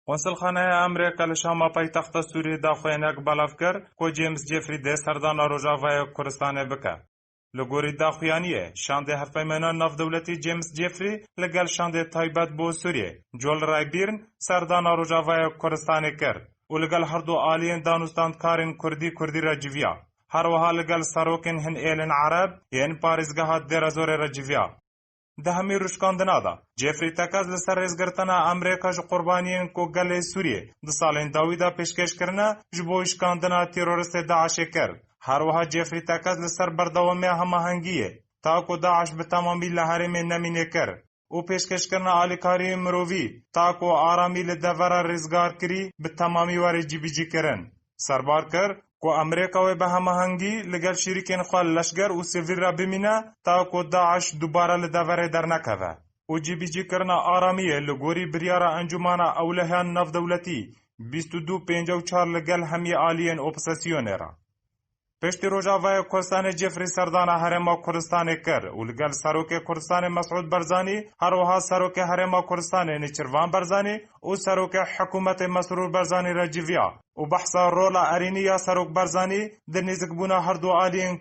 قونسلخانه امریکا لشاما پایتخت سوریه دا خوینک بلاف کر کو جیمز جفری ده سردانا روجاوای کردستان بکه. لگوری دا خویانیه شانده هفپیمانان ناف دولتی جیمز جفری لگل شانده تایبت بو سوریه جول رای بیرن سردانا روجاوای کردستان کر و لگل هر دو آلین دانستان کارین کردی را جویا. هر وها لگل سروکن هن ایلن عرب یعن پارزگاه در زور را جویا. ده همی روشکاندنا دا جفری تکاز لسر رزگرتنا امریکا جو قربانیین کو گل سوریه ده سالین داویدا پیشکش کرنا جبو اشکاندنا تیرورست داعش کر. هر وها جفری تکاز لسر بردوامه هماهنگیه تا کو داعش به تمامی لحرم نمینه کر او پیشکش کرنا آلیکاری مرووی تا کو آرامی لدورا رزگار کری به تمامی واری جی کرن. سربار کر کو امریکا و به هماهنگی لگل شریکین خواه لشگر و سیویل را بمینه تا کو داعش دوباره لدوره در نکوه. او جی کرنا آرامیه لگوری بریارا انجمانا اولهان نف دولتی 2254 لگل همی آلین اپساسیونه را. پشتی روجاوای کردستان جفری سردانا هرما کردستان کر و لگل سروک کردستان مسعود برزانی هر وها سروک هرما کردستان نچروان برزانی و سروک حکومت مسرور برزانی را جویا و بحثا رولا ارینی یا سروک برزانی در نزک بونا هر دو آلین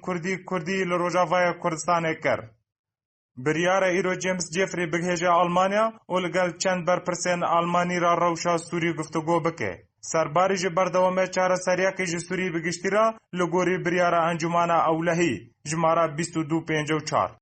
کردی لروجاوای کردستان کر. بریار ایرو جیمز جفری بگهجه آلمانیا و لگل چند برپرسین آلمانی را روشا سوری گفتگو بکه. سرباری جه بردوامه چاره سریا که جه سوری بگشتی را لگوری بریار انجمانا اولهی جمارا 2254